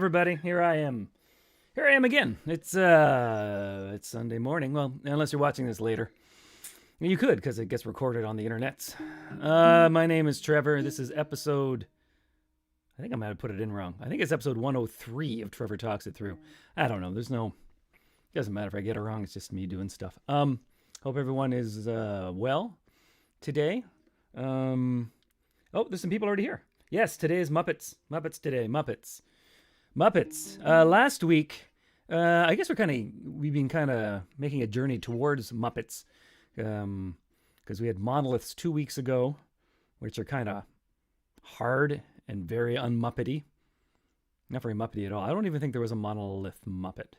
everybody. Here I am. Here I am again. It's Sunday morning. Well, unless you're watching this later. You could, because it gets recorded on the internet. My name is Trevor. This is episode... I think I might have put it in wrong. I think it's episode 103 of Trevor Talks It Through. I don't know. It doesn't matter if I get it wrong. It's just me doing stuff. Hope everyone is well today. Oh, there's some people already here. Yes, today is Muppets. Muppets today. Muppets. Last week, I guess we've been kind of making a journey towards Muppets, because we had Monoliths 2 weeks ago, which are kind of hard and very un-Muppety. Not very Muppety at all. I don't even think there was a Monolith Muppet.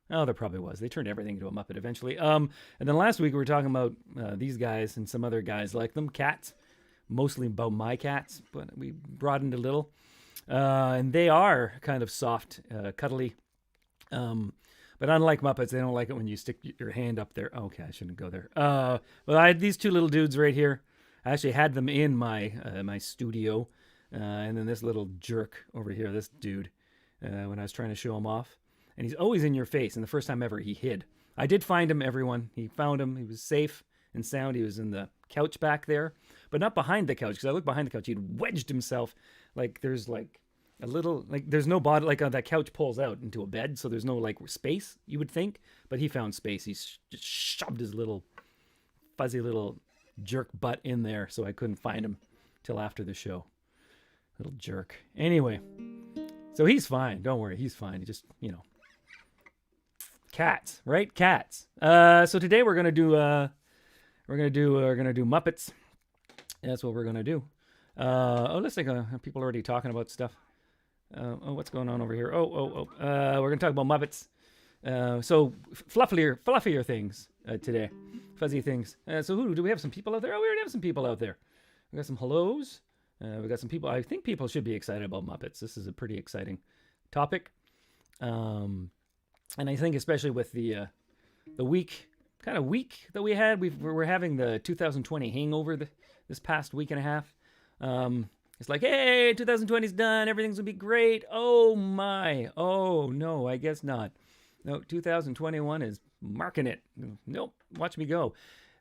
Oh, there probably was. They turned everything into a Muppet eventually. And then last week we were talking about these guys and some other guys like them, cats. Mostly about my cats, but we broadened a little. And they are kind of soft, cuddly. But unlike Muppets, they don't like it when you stick your hand up there. Okay, I shouldn't go there. Well, I had these two little dudes right here. I actually had them in my my studio. And then this little jerk over here, this dude, when I was trying to show him off. And he's always in your face. And the first time ever, he hid. I did find him, everyone. He found him. He was safe and sound. He was in the couch back there. But not behind the couch, because I looked behind the couch. He'd wedged himself. Like, there's like a little, like, there's no body, like that couch pulls out into a bed. So there's no, like, space, you would think. But he found space. He just shoved his little, fuzzy little jerk butt in there. So I couldn't find him till after the show. Little jerk. Anyway, so he's fine. Don't worry, he's fine. He just, cats, right? Cats. So today we're gonna do Muppets. That's what we're gonna do. Let's think. People are already talking about stuff. What's going on over here? We're gonna talk about Muppets. So fluffier things today, fuzzy things. So who do we have? Some people out there? Oh, we already have some people out there. We got some hellos. We got some people. I think people should be excited about Muppets. This is a pretty exciting topic. And I think especially with the week that we had, we're having the 2020 hangover this past week and a half. It's like, hey, 2020's done. Everything's going to be great. Oh, my. Oh, no, I guess not. No, 2021 is marking it. Nope. Watch me go.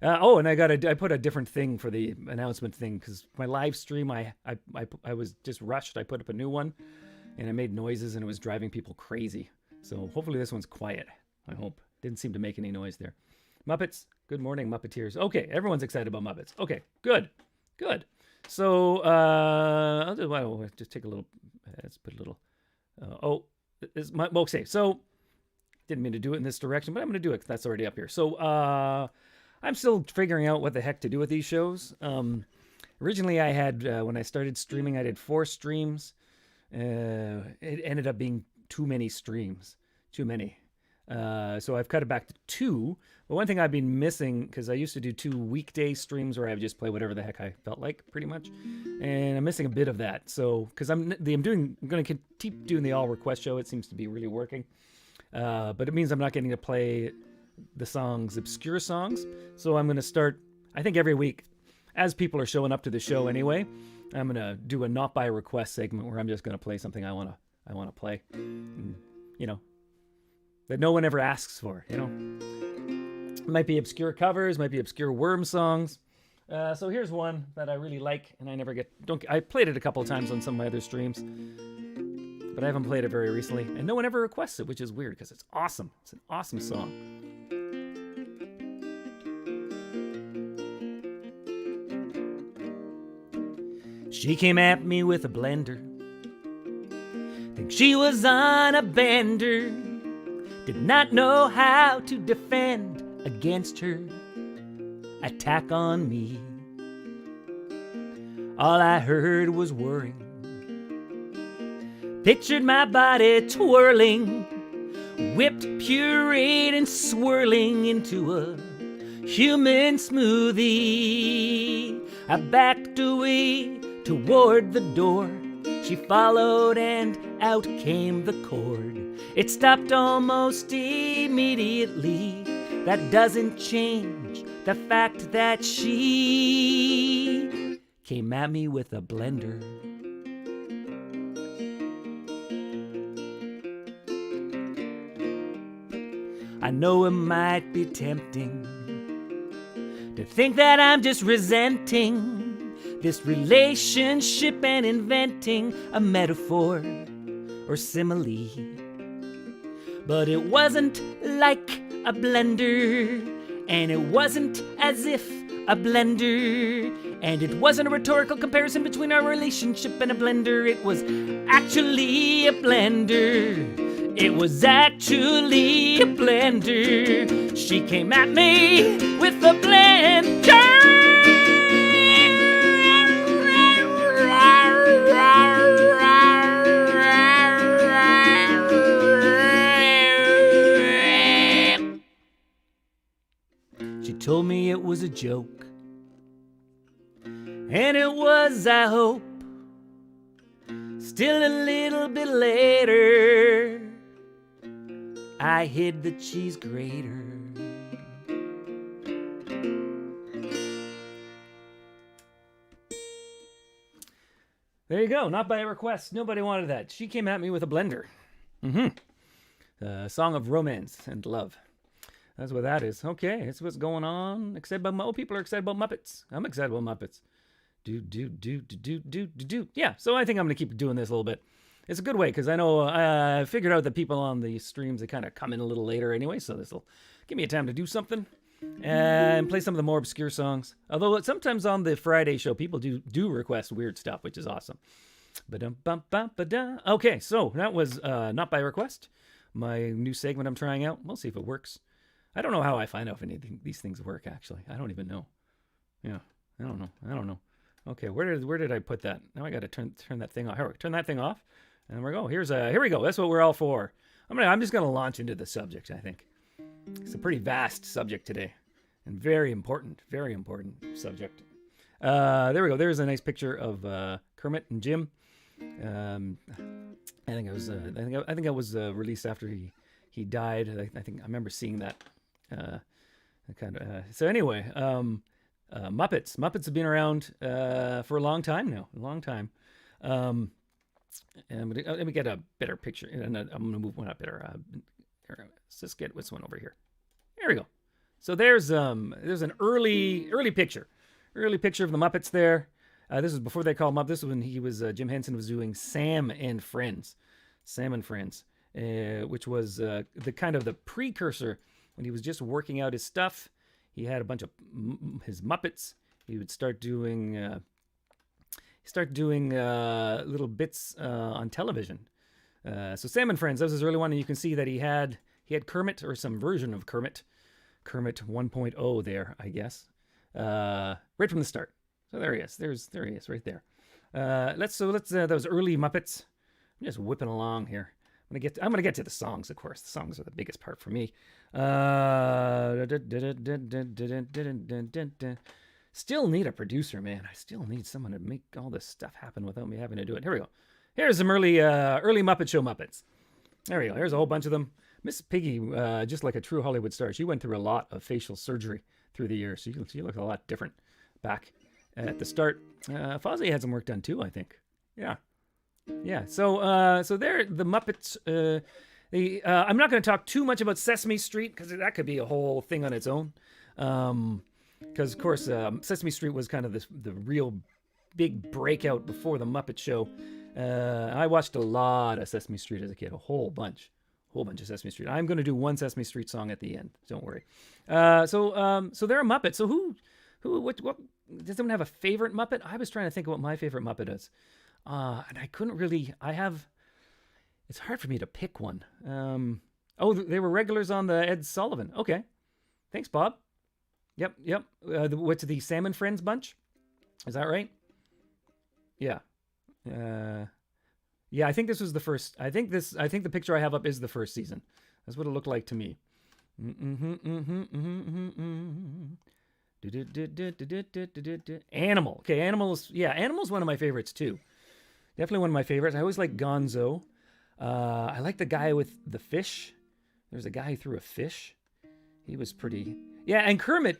And I put a different thing for the announcement thing, because my live stream, I was just rushed. I put up a new one, and I made noises, and it was driving people crazy. So hopefully this one's quiet. I hope. Didn't seem to make any noise there. Muppets, good morning, Muppeteers. Okay, everyone's excited about Muppets. Okay, good. So I'll just take a little. Let's put a little. Okay. So didn't mean to do it in this direction, but I'm going to do it because that's already up here. So I'm still figuring out what the heck to do with these shows. Originally, I had, when I started streaming, I did 4 streams. It ended up being too many streams. Too many. So I've cut it back to 2. But one thing I've been missing, because I used to do 2 weekday streams where I would just play whatever the heck I felt like, pretty much. And I'm missing a bit of that. So, because I'm going to keep doing the all request show. It seems to be really working. But it means I'm not getting to play the songs, obscure songs. So I'm going to start, I think every week, as people are showing up to the show anyway, I'm going to do a not by request segment where I'm just going to play something I want to play. And, that no one ever asks for, It might be obscure covers, might be obscure Worm songs. So here's one that I really like, and I played it a couple of times on some of my other streams, but I haven't played it very recently, and no one ever requests it, which is weird, because it's awesome. It's an awesome song. She came at me with a blender. Think she was on a bender. Did not know how to defend against her attack on me. All I heard was whirring. Pictured my body twirling, whipped, pureed, and swirling into a human smoothie. I backed away toward the door. She followed and out came the cord. It stopped almost immediately. That doesn't change the fact that she came at me with a blender. I know it might be tempting to think that I'm just resenting this relationship and inventing a metaphor or simile. But it wasn't like a blender, and it wasn't as if a blender, and it wasn't a rhetorical comparison between our relationship and a blender. It was actually a blender. It was actually a blender. She came at me with a blender. She told me it was a joke, and it was, I hope. Still a little bit later, I hid the cheese grater. There you go. Not by request. Nobody wanted that. She came at me with a blender. A song of romance and love. That's what that is. Okay, that's what's going on. Excited about people are excited about Muppets. I'm excited about Muppets. Do. Yeah, so I think I'm going to keep doing this a little bit. It's a good way, because I know I figured out that people on the streams, they kind of come in a little later anyway, so this will give me a time to do something and play some of the more obscure songs. Although sometimes on the Friday show, people do request weird stuff, which is awesome. Okay, so that was Not By Request, my new segment I'm trying out. We'll see if it works. I don't know how I find out if any of these things work, actually. I don't even know. Yeah, I don't know. Okay, where did I put that? Now I got to turn that thing off. Turn that thing off, and there we go. Here we go. That's what we're all for. I'm just gonna launch into the subject. I think it's a pretty vast subject today, and very important subject. There we go. There's a nice picture of Kermit and Jim. I think it was released after he died. I think I remember seeing that. So anyway, Muppets have been around for a long time now. And let me get a better picture. And I'm going to move one up better. Let's just get this one over here. There we go. So there's an early picture of the Muppets there. This is before they called Muppets. This is when Jim Henson was doing Sam and Friends, which was the kind of the precursor when he was just working out his stuff. He had a bunch of his Muppets. He would start doing little bits on television. So Sam and Friends, that was his early one, and you can see that he had Kermit, or some version of Kermit 1.0 there, I guess, right from the start. So there he is. There he is, right there. Let's those early Muppets. I'm just whipping along here. I'm gonna get to the songs, of course. The songs are the biggest part for me. Still need a producer, man. I still need someone to make all this stuff happen without me having to do it. Here we go. Here's some early Muppet Show Muppets. There we go. Here's a whole bunch of them. Miss Piggy, just like a true Hollywood star, she went through a lot of facial surgery through the years. She looked a lot different back at the start. Fozzie had some work done too, I think. Yeah. So there, the Muppets. I'm not going to talk too much about Sesame Street, because that could be a whole thing on its own. Because of course, Sesame Street was kind of the real big breakout before the Muppet Show. I watched a lot of Sesame Street as a kid, a whole bunch of Sesame Street. I'm going to do one Sesame Street song at the end. Don't worry. So they're a Muppet. So what does anyone have a favorite Muppet? I was trying to think of what my favorite Muppet is. And I couldn't really, it's hard for me to pick one. They were regulars on the Ed Sullivan. Okay. Thanks, Bob. Yep. What's the Sam and Friends bunch? Is that right? Yeah. Yeah, I think this was the first. I think the picture I have up is the first season. That's what it looked like to me. Animal. Okay, Animals. Yeah, Animal's one of my favorites too. Definitely one of my favorites. I always like Gonzo. I like the guy with the fish. There's a guy who threw a fish. He was pretty. Yeah, and Kermit.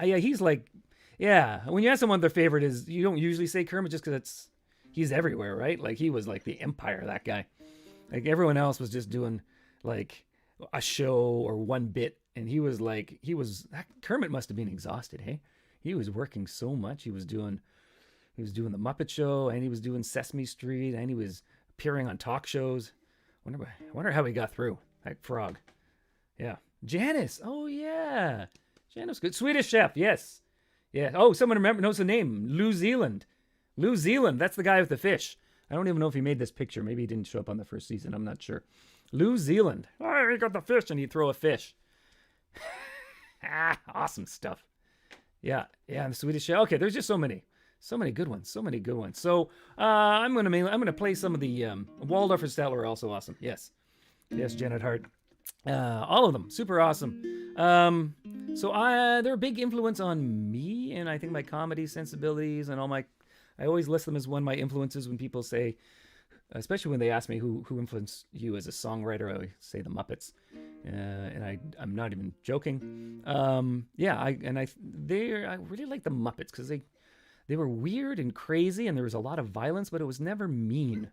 He's like. Yeah, when you ask someone what their favorite is, you don't usually say Kermit just because he's everywhere, right? Like he was like the empire, that guy. Like everyone else was just doing like a show or one bit, and Kermit must have been exhausted. Hey, he was working so much. He was doing the Muppet Show, and he was doing Sesame Street, and he was appearing on talk shows. I wonder how he got through. That frog. Yeah. Janice. Oh, yeah. Janice, good. Swedish Chef. Yes. Yeah. Oh, someone knows the name. New Zealand. New Zealand. That's the guy with the fish. I don't even know if he made this picture. Maybe he didn't show up on the first season. I'm not sure. New Zealand. Oh, he got the fish, and he'd throw a fish. Awesome stuff. Yeah. Yeah. The Swedish Chef. Okay. There's just so many good ones. So I'm gonna play some of the Waldorf and Statler are also awesome. Yes, Janet Hart. All of them super awesome. They're a big influence on me, and I think my comedy sensibilities and I always list them as one of my influences when people say, especially when they ask me who influenced you as a songwriter, I always say the Muppets, and I'm not even joking. I really like the Muppets because they were weird and crazy, and there was a lot of violence, but it was never mean.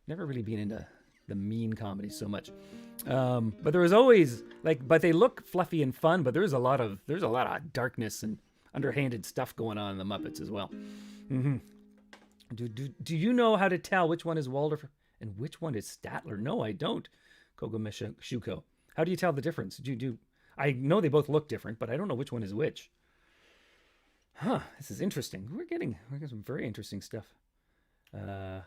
Never really been into the mean comedy so much. But there was always but they look fluffy and fun, but there's a lot of darkness and underhanded stuff going on in the Muppets as well. Mm-hmm. Do you know how to tell which one is Waldorf and which one is Statler? No, I don't. Kogo Shuko. How do you tell the difference? I know they both look different, but I don't know which one is which. Huh, this is interesting. We're getting some very interesting stuff. If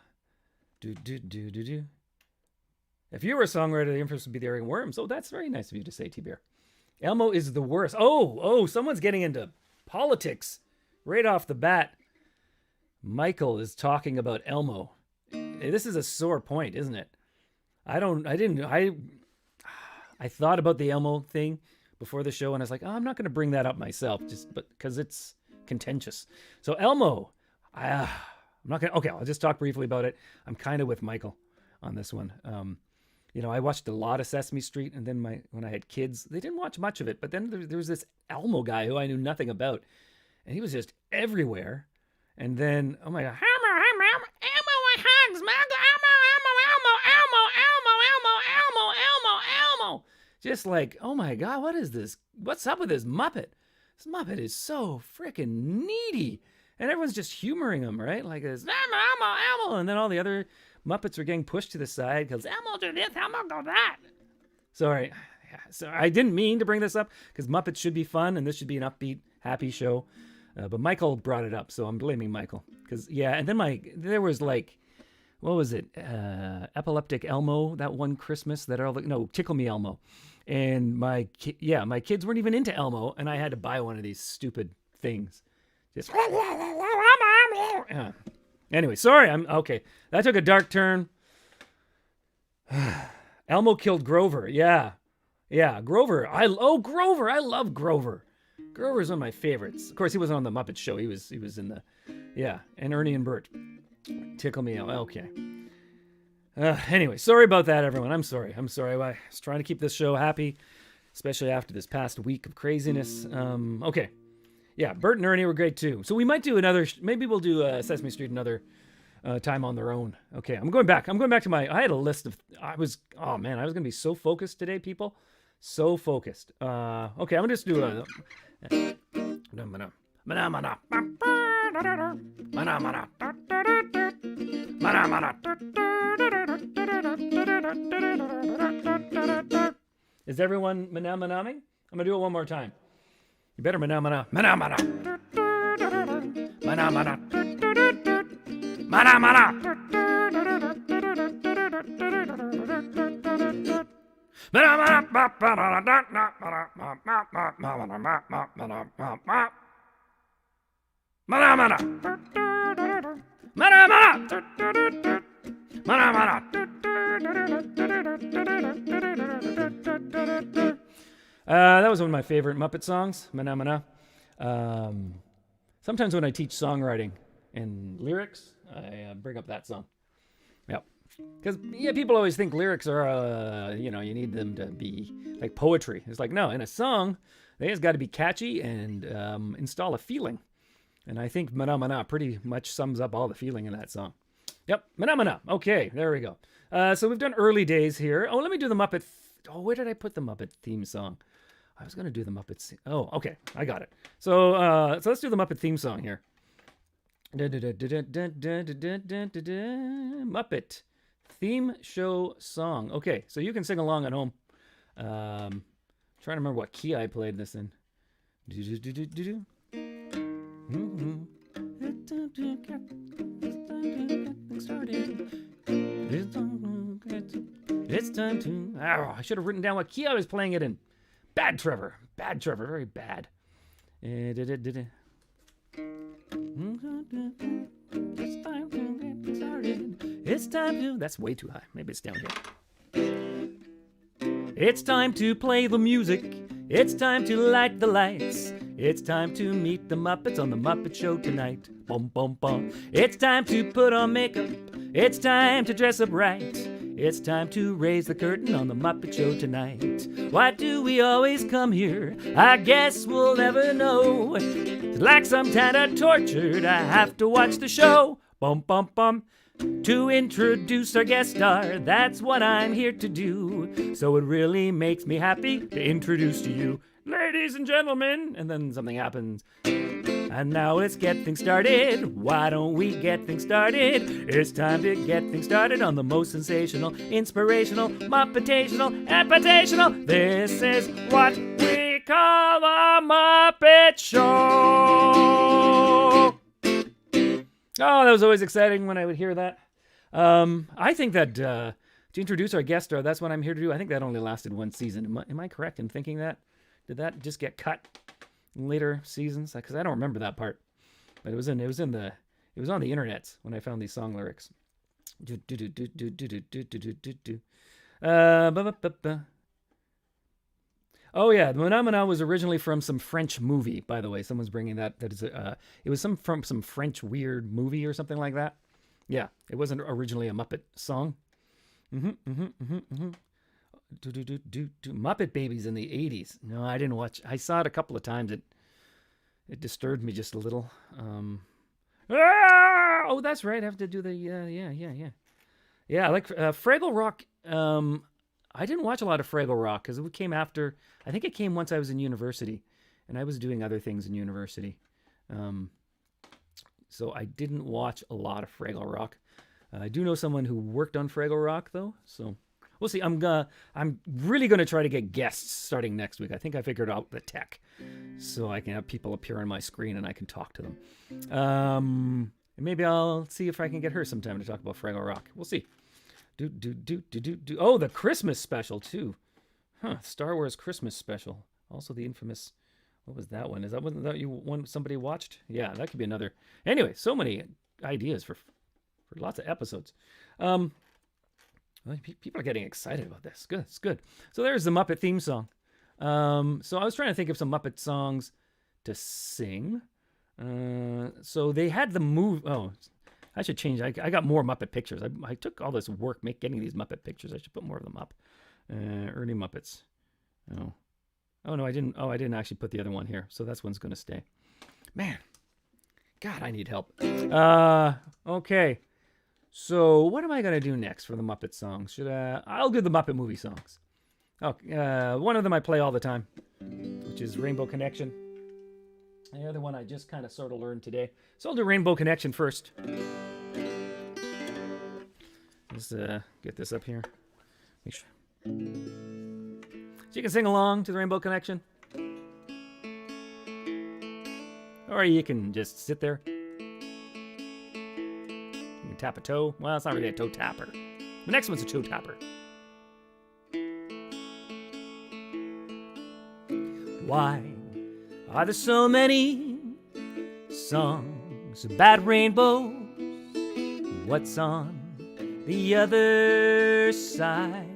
you were a songwriter, the influence would be the Airing Worms. Oh, that's very nice of you to say, T-Bear. Elmo is the worst. Oh, someone's getting into politics right off the bat. Michael is talking about Elmo. This is a sore point, isn't it? I thought about the Elmo thing before the show, and I was like, I'm not going to bring that up myself, but because it's contentious. So Elmo, I'm not gonna. Okay, I'll just talk briefly about it. I'm kind of with Michael on this one. I watched a lot of Sesame Street, and then when I had kids, they didn't watch much of it. But then there was this Elmo guy who I knew nothing about, and he was just everywhere. And then, oh my God, Elmo hugs, Elmo. Just like, oh my God, what is this? What's up with this Muppet? This Muppet is so freaking needy. And everyone's just humoring him, right? Like this, Elmo. And then all the other Muppets are getting pushed to the side because Elmo do this, Elmo do that. Sorry. So I didn't mean to bring this up because Muppets should be fun and this should be an upbeat, happy show. But Michael brought it up, so I'm blaming Michael. And then there was what was it? Epileptic Elmo, that one Christmas Tickle Me Elmo. And my kids weren't even into Elmo, and I had to buy one of these stupid things. Just anyway, sorry. I'm okay. That took a dark turn. Elmo killed Grover. Yeah, Grover. Grover. I love Grover. Grover's one of my favorites. Of course, he wasn't on the Muppet Show. He was in the and Ernie and Bert. Tickle Me Elmo. Okay. Anyway, sorry about that, everyone. I'm sorry. I was trying to keep this show happy, especially after this past week of craziness. Okay. Yeah, Bert and Ernie were great too. So we might do another. Maybe we'll do Sesame Street another time on their own. Okay, I'm going back to I had a list of. I was going to be so focused today, people. So focused. Okay, I'm gonna just do a. Is everyone manaming? I'm gonna do it one more time. You better manamana. Manamana. Manamana. Manamana. That was one of my favorite Muppet songs, Mana Mana. Sometimes when I teach songwriting and lyrics, I bring up that song. Yep. Because people always think lyrics are, you need them to be like poetry. It's like, no, in a song, they just got to be catchy and install a feeling. And I think Mana Mana pretty much sums up all the feeling in that song. Yep, Mana Mana. Okay, there we go. So we've done early days here. Oh, let me do the Muppet Oh, where did I put the Muppet theme song? I was going to do the Muppets. Oh, okay. I got it. So let's do the Muppet theme song here. Muppet theme show song. Okay, so you can sing along at home. Trying to remember what key I played this in. It's time to. Oh, I should have written down what key I was playing it in. Bad Trevor. Bad Trevor. Very bad. It's time to get started. It's time to. That's way too high. Maybe it's down here. It's time to play the music. It's time to light the lights. It's time to meet the Muppets on the Muppet Show tonight. Bum, bum, bum. It's time to put on makeup. It's time to dress up right. It's time to raise the curtain on the Muppet Show tonight. Why do we always come here? I guess we'll never know. It's like some kind of torture to have to watch the show. Bum, bum, bum. To introduce our guest star, that's what I'm here to do. So it really makes me happy to introduce to you, ladies and gentlemen. And then something happens. And now let's get things started. Why don't we get things started? It's time to get things started on the most sensational, inspirational, Muppetational, epitational. This is what we call a Muppet Show. Oh, that was always exciting when I would hear that. I think that to introduce our guest star, that's what I'm here to do. I think that only lasted one season. Am I correct in thinking that? Did that just get cut in later seasons? Because I don't remember that part. But it was on the internet when I found these song lyrics. Oh yeah, the Mana was originally from some French movie, by the way. Someone's bringing that. That is, it was from some French weird movie or something like that. Yeah, it wasn't originally a Muppet song. Muppet Babies in the 80s. No, I didn't watch. I saw it a couple of times. It disturbed me just a little. Oh, that's right. I have to do the yeah. Like Fraggle Rock. I didn't watch a lot of Fraggle Rock because it came after. I think it came once I was in university, and I was doing other things in university. So I didn't watch a lot of Fraggle Rock. I do know someone who worked on Fraggle Rock though, so we'll see. I'm really gonna try to get guests starting next week. I think I figured out the tech, so I can have people appear on my screen and I can talk to them. And maybe I'll see if I can get her sometime to talk about Fraggle Rock. We'll see. Oh, the Christmas special too. Star Wars Christmas special. Also the infamous. What was that one? Is that one that somebody watched? Yeah, that could be another. Anyway, so many ideas for lots of episodes. Well, people are getting excited about this. Good, it's good. So there's the Muppet theme song. So I was trying to think of some Muppet songs to sing. So they had the move. Oh, I should change. I got more Muppet pictures. I took all this work getting these Muppet pictures. I should put more of them up. Early Muppets. Oh no, I didn't. Oh, I didn't actually put the other one here. So that's one's going to stay. Man, God, I need help. Okay. So what am I going to do next for the Muppet songs? I'll do the Muppet movie songs. Oh, one of them I play all the time, which is Rainbow Connection. The other one I just kind of sort of learned today. So I'll do Rainbow Connection first. Let's get this up here. Make sure. So you can sing along to the Rainbow Connection. Or you can just sit there. You can tap a toe. Well, it's not really a toe tapper. The next one's a toe tapper. Why are there so many songs about rainbows? What's on the other side?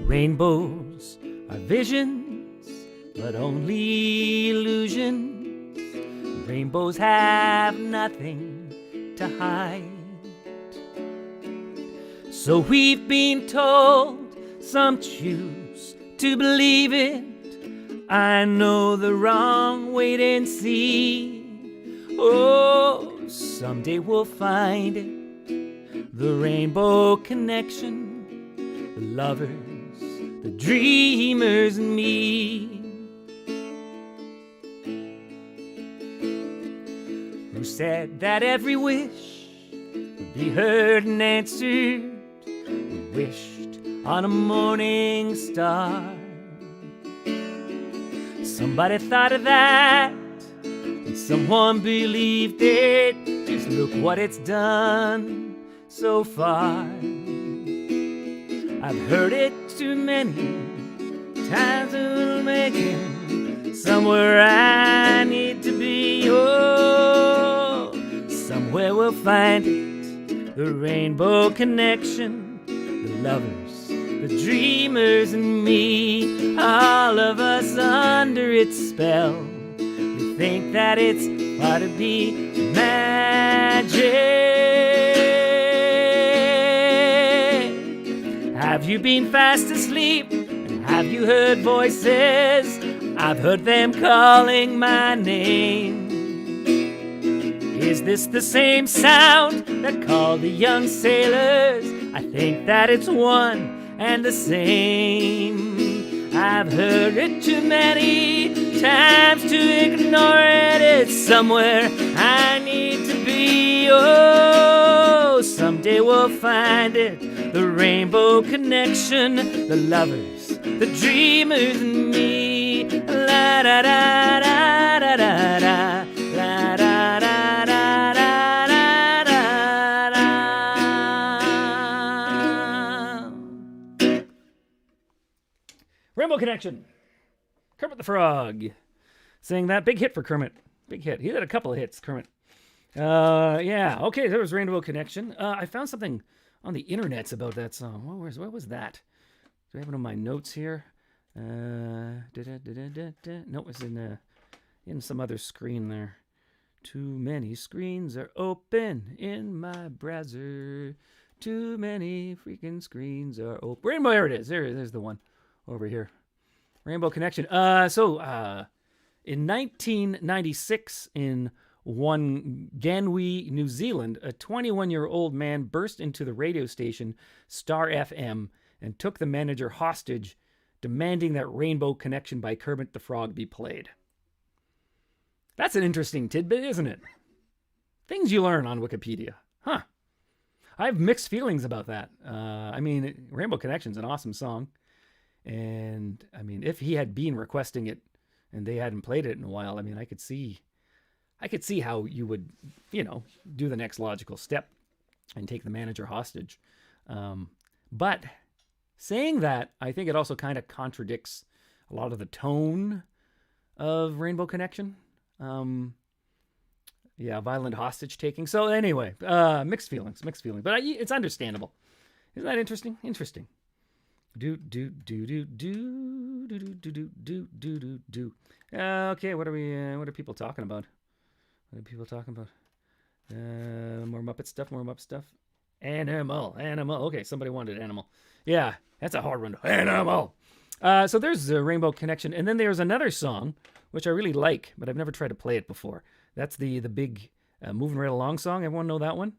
Rainbows are visions, but only illusions. Rainbows have nothing to hide. So we've been told, some choose to believe it. I know the wrong, wait and see. Oh, someday we'll find it, the Rainbow Connection. the lovers, the dreamers, and me. Who said that every wish would be heard and answered? We wished on a morning star. Somebody thought of that, and someone believed it. Just look what it's done so far. I've heard it too many times, it will make it somewhere I need to be. Oh, somewhere we'll find it, the rainbow connection, the lovers, the dreamers, and me. All of us under its spell. We think that it's ought to be magic. Have you been fast asleep? And have you heard voices? I've heard them calling my name. Is this the same sound that called the young sailors? I think that it's one and the same. I've heard it too many times to ignore it. It's somewhere I need to be. Oh, someday we'll find it, the rainbow connection, the lovers, the dreamers, and me. La da da da da da da. La da da da da da da. Rainbow Connection. Kermit the Frog. Saying that. Big hit for Kermit. Big hit. He had a couple of hits, Kermit. Yeah. Okay, there was Rainbow Connection. I found something on the internets about that song. What was that? Do I have it on my notes here? No, it's in some other screen there. Too many screens are open in my browser. Too many freaking screens are open. Rainbow, there it is. There's the one over here. Rainbow Connection. In 1996, in Wanganui, New Zealand, a 21-year-old man burst into the radio station Star FM and took the manager hostage, demanding that Rainbow Connection by Kermit the Frog be played. That's an interesting tidbit, isn't it? Things you learn on Wikipedia. Huh. I have mixed feelings about that. I mean, Rainbow Connection's an awesome song. And, I mean, if he had been requesting it and they hadn't played it in a while, I mean, I could see how you would, do the next logical step and take the manager hostage. But saying that, I think it also kind of contradicts a lot of the tone of Rainbow Connection. Violent hostage taking. So anyway, mixed feelings. But it's understandable. Isn't that interesting? Interesting. Okay, what are people talking about? More Muppet stuff. Animal. Okay, somebody wanted animal. Yeah, that's a hard one. Animal. So there's the Rainbow Connection. And then there's another song, which I really like, but I've never tried to play it before. That's the big Moving Right Along song. Everyone know that one?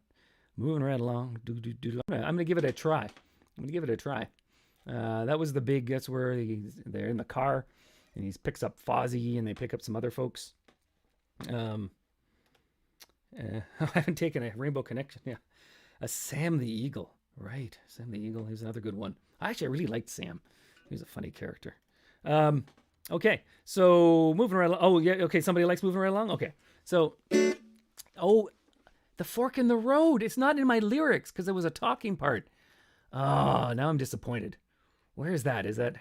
Moving Right Along. I'm going to give it a try. That was the big, that's where they're in the car, and he picks up Fozzie, and they pick up some other folks. I haven't taken a Rainbow Connection. Yeah. Sam the Eagle. Right. Sam the Eagle. He's another good one. Actually, I really liked Sam. He was a funny character. Okay. So moving right along. Oh, yeah. Okay. Somebody likes moving right along. Okay. So, the fork in the road. It's not in my lyrics because it was a talking part. Oh, now I'm disappointed. Where is that? Is that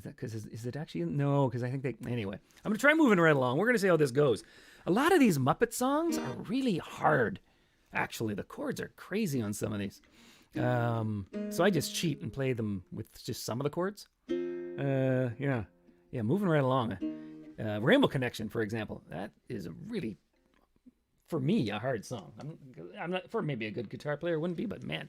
because is it actually? No, because I think anyway, I'm going to try moving right along. We're going to see how this goes. A lot of these Muppet songs are really hard. Actually, the chords are crazy on some of these. So I just cheat and play them with just some of the chords. Yeah, moving right along. Rainbow Connection, for example, that is a really, for me, a hard song. I'm not, for maybe a good guitar player, wouldn't be, but man.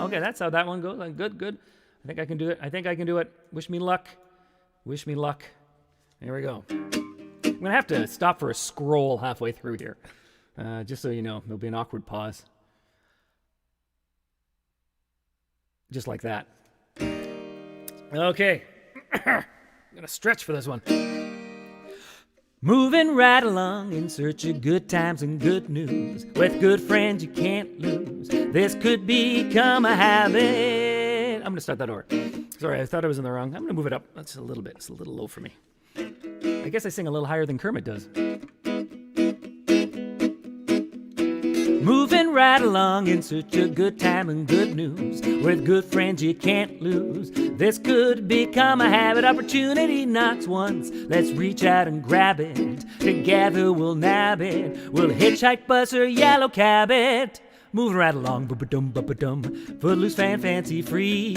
Okay, that's how that one goes. Good. I think I can do it. Wish me luck. Here we go. I'm going to have to stop for a scroll halfway through here. Just so you know, there'll be an awkward pause. Just like that. Okay. I'm going to stretch for this one. Moving right along in search of good times and good news. With good friends you can't lose. This could become a habit. I'm going to start that over. Sorry, I thought I was in the wrong. I'm going to move it up. That's a little bit. It's a little low for me. I guess I sing a little higher than Kermit does. Moving right along in search of good time and good news. With good friends you can't lose. This could become a habit. Opportunity knocks once. Let's reach out and grab it. Together we'll nab it. We'll hitchhike, bus, or yellow cab it. Moving right along, ba-ba-dum. Footloose, fancy free.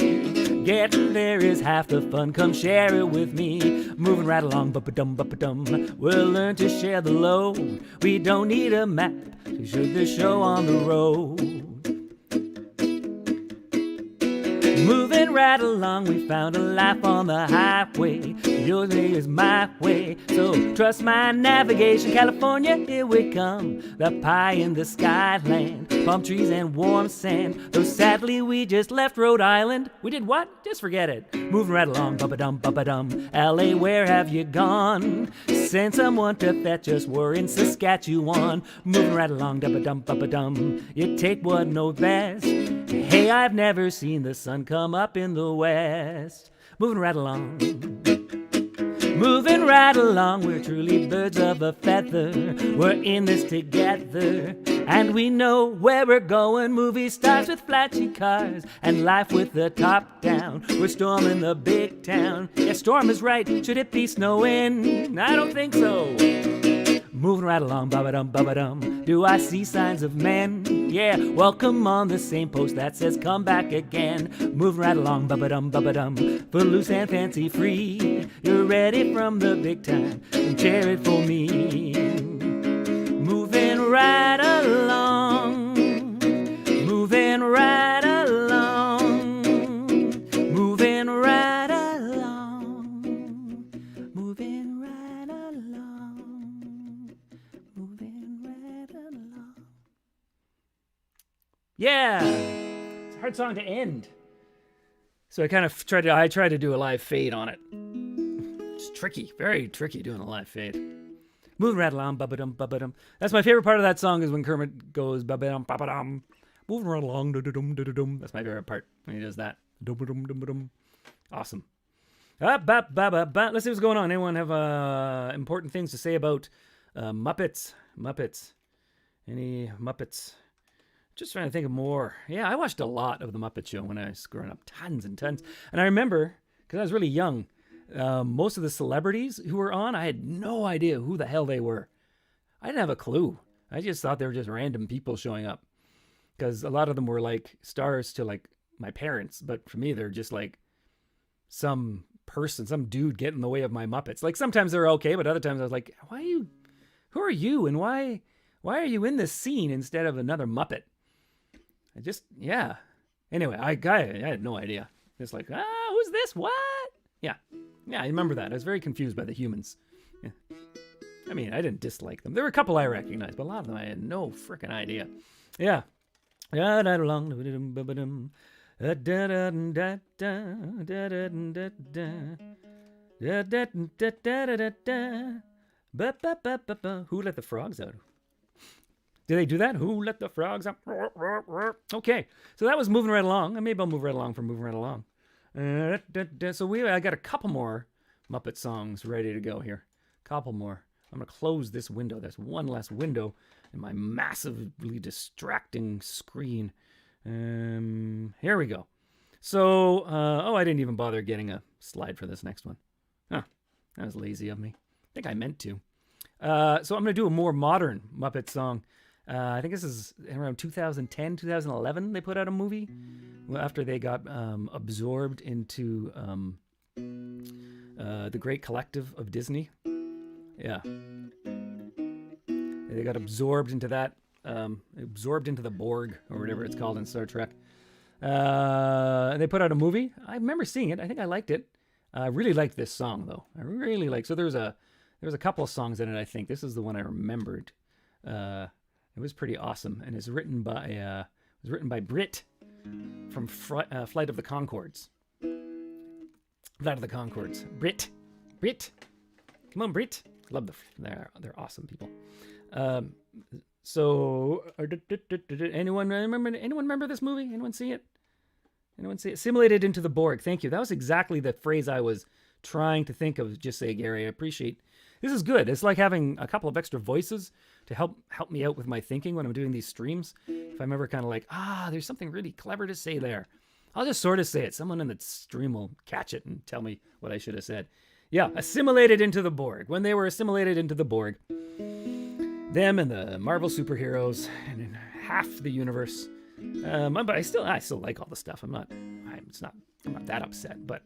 Getting there is half the fun. Come share it with me. Moving right along, ba-ba-dum. We'll learn to share the load. We don't need a map to show the show on the road. Moving right along, we found a life on the highway. Your way is my way, so trust my navigation. California, here we come. The pie in the skyland, palm trees and warm sand. Though sadly we just left Rhode Island. We did what? Just forget it. Moving right along, ba-ba-dum. LA, where have you gone? Send someone to fetch us. We're in Saskatchewan. Moving right along, ba-ba-dum. You take what knows best. Hey, I've never seen the sun come up in the west. Moving right along. Moving right along, we're truly birds of a feather. We're in this together, and we know where we're going. Movie stars with flashy cars, and life with the top down. We're storming the big town. Yeah, storm is right. Should it be snowing? I don't think so. Moving right along, ba-ba-dum. Do I see signs of men? Yeah, welcome on the same post that says come back again. Moving right along, ba-ba-dum. Footloose and fancy free. You're ready from the big time, and share it for me. Moving right along. Moving right along. Moving right along. Moving right along. Moving right along. Yeah, it's a hard song to end. So I kind of tried to do a live fade on it. It's tricky, very tricky doing a live fade. Moving right along, ba-ba-dum. That's my favorite part of that song is when Kermit goes ba-ba-dum. Moving right along, da-da-dum. That's my favorite part when he does that. Dum-ba-dum. Awesome. Let's see what's going on. Anyone have important things to say about Muppets? Any Muppets? Just trying to think of more. Yeah, I watched a lot of the Muppet Show when I was growing up. Tons and tons. And I remember, because I was really young, most of the celebrities who were on, I had no idea who the hell they were. I didn't have a clue. I just thought they were just random people showing up. Because a lot of them were like stars to like my parents. But for me, they're just like some person, some dude get in the way of my Muppets. Like sometimes they're okay, but other times I was like, who are you? And why are you in this scene instead of another Muppet? Anyway, I had no idea. It's like, who's this? What? Yeah, I remember that. I was very confused by the humans. Yeah. I mean, I didn't dislike them. There were a couple I recognized, but a lot of them I had no freaking idea. Yeah. Who let the frogs out? Did they do that? Who let the frogs out? Okay, so that was moving right along. Maybe I'll move right along from moving right along. So I got a couple more Muppet songs ready to go here. Couple more. I'm going to close this window. There's one less window in my massively distracting screen. Here we go. So, I didn't even bother getting a slide for this next one. Huh, that was lazy of me. I think I meant to. So I'm going to do a more modern Muppet song. I think this is around 2010, 2011. They put out a movie after they got absorbed into the Great Collective of Disney. Yeah. They got absorbed into that, absorbed into the Borg or whatever it's called in Star Trek. They put out a movie. I remember seeing it. I think I liked it. I really like this song though. I really like. So there was a couple of songs in it. I think this is the one I remembered. It was pretty awesome, and it's written by Brit from Flight of the Conchords. Flight of the Conchords. Brit, come on, Brit. Love they're awesome people. So anyone remember this movie? Anyone see it? Assimilated into the Borg. Thank you. That was exactly the phrase I was trying to think of. Just say, Gary, I appreciate. This is good. It's like having a couple of extra voices to help me out with my thinking when I'm doing these streams. If I'm ever kind of like, there's something really clever to say there, I'll just sort of say it. Someone in the stream will catch it and tell me what I should have said. Yeah, assimilated into the Borg. When they were assimilated into the Borg, them and the Marvel superheroes and in half the universe. But I still like all the stuff. I'm not that upset. But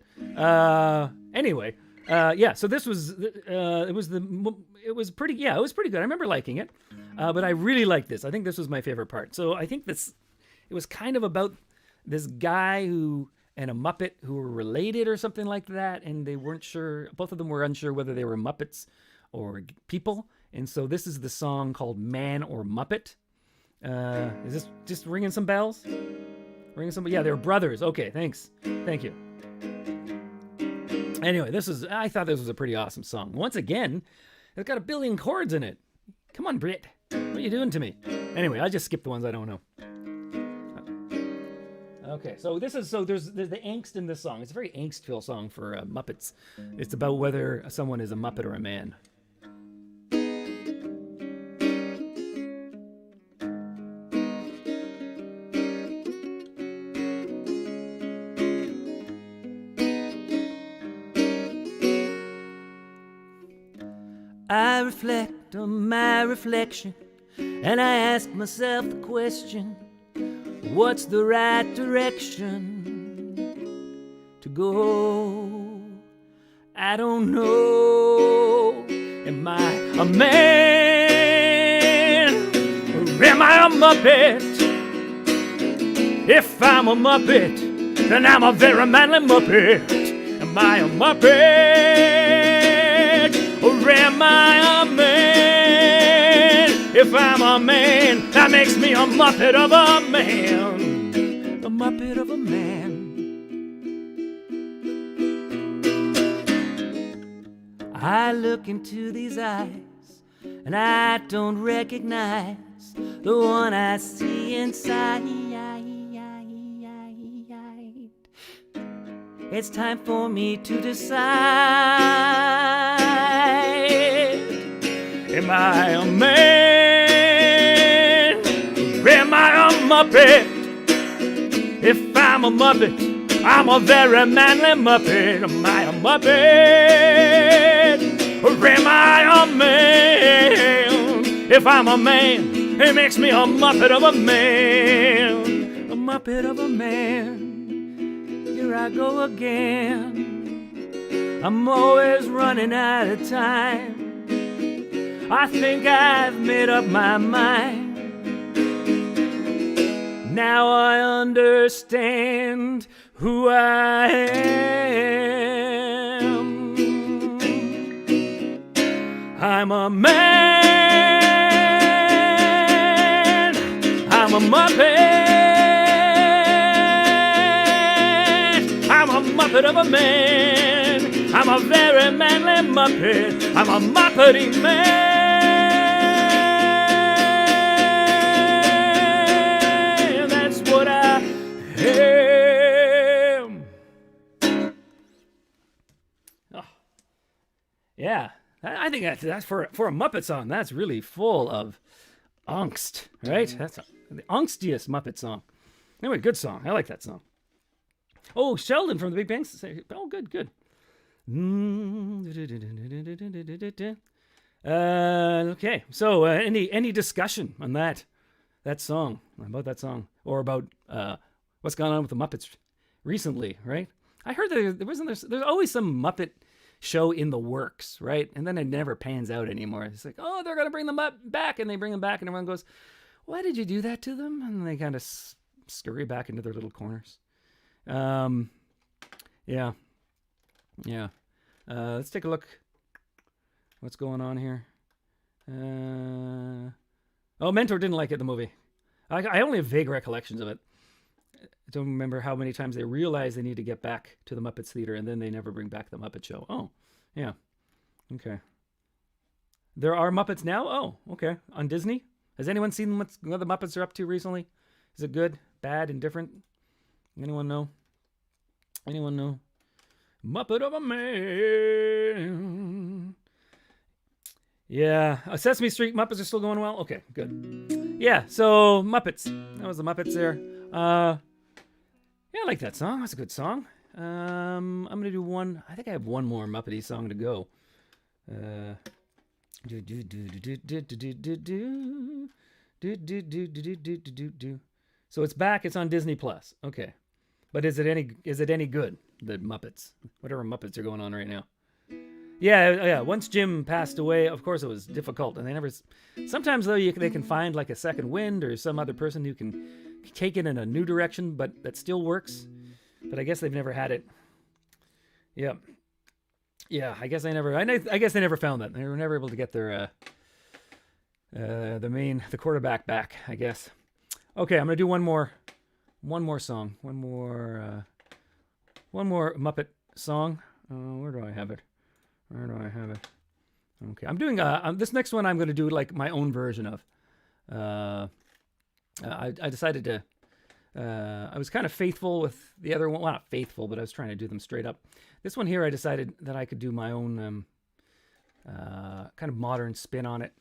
anyway, yeah. So this was it was pretty good. I remember liking it, but I really liked this. I think this was my favorite part. So I think it was kind of about this guy and a Muppet who were related or something like that, and they weren't sure. Both of them were unsure whether they were Muppets or people. And so this is the song called "Man or Muppet." Is this just ringing some bells? Yeah, they were brothers. Okay, thanks. Thank you. Anyway, I thought this was a pretty awesome song. Once again, it's got 1 billion chords in it. Come on, Brit. What are you doing to me? Anyway, I just skipped the ones I don't know. Okay, so there's the angst in this song. It's a very angst-filled song for Muppets. It's about whether someone is a Muppet or a man. I reflect on my reflection, and I ask myself the question, what's the right direction to go? I don't know. Am I a man, or am I a Muppet? If I'm a Muppet, then I'm a very manly Muppet. Am I a Muppet? Or am I a man? If I'm a man, that makes me a Muppet of a man. A Muppet of a man. I look into these eyes, and I don't recognize the one I see inside. It's time for me to decide. Am I a man? Or am I a Muppet? If I'm a Muppet, I'm a very manly Muppet. Am I a Muppet? Or am I a man? If I'm a man, it makes me a Muppet of a man. A Muppet of a man. Here I go again. I'm always running out of time. I think I've made up my mind. Now I understand who I am. I'm a man. I'm a Muppet. I'm a Muppet of a man. I'm a very manly Muppet. I'm a Muppety man. That's what I am. Oh. Yeah, I think that's for a Muppet song. That's really full of angst, right? That's the angstiest Muppet song. Anyway, good song. I like that song. Oh, Sheldon from the Big Bang. Oh, good. Okay. So, any discussion on that song, about that song, or about what's gone on with the Muppets recently? Right? I heard there's always some Muppet show in the works, right? And then it never pans out anymore. It's like, oh, they're gonna bring them back, and they bring them back, and everyone goes, "Why did you do that to them?" And they kind of scurry back into their little corners. Yeah. Yeah. Let's take a look. What's going on here? Mentor didn't like it, the movie. I only have vague recollections of it. I don't remember how many times they realize they need to get back to the Muppets Theater, and then they never bring back the Muppet Show. Oh, yeah. Okay. There are Muppets now? Oh, okay. On Disney? Has anyone seen what the Muppets are up to recently? Is it good, bad, indifferent? Anyone know? Muppet of a Man. Yeah. Sesame Street Muppets are still going well? Okay, good. Yeah, so Muppets. That was the Muppets there. Yeah, I like that song. That's a good song. I'm going to do one. I think I have one more Muppety song to go. So it's back. It's on Disney Plus. Okay. But is it any good? The Muppets. Whatever Muppets are going on right now. Yeah. Once Jim passed away, of course it was difficult, and they never. Sometimes though, they can find like a second wind or some other person who can take it in a new direction, but that still works. But I guess they've never had it. Yeah. I guess they never. I guess they never found that. They were never able to get their the quarterback back. I guess. Okay, I'm gonna do one more song. One more Muppet song. Where do I have it? Okay, I'm doing this next one. I'm going to do like my own version of. I decided to. I was kind of faithful with the other one. Well, not faithful, but I was trying to do them straight up. This one here, I decided that I could do my own kind of modern spin on it.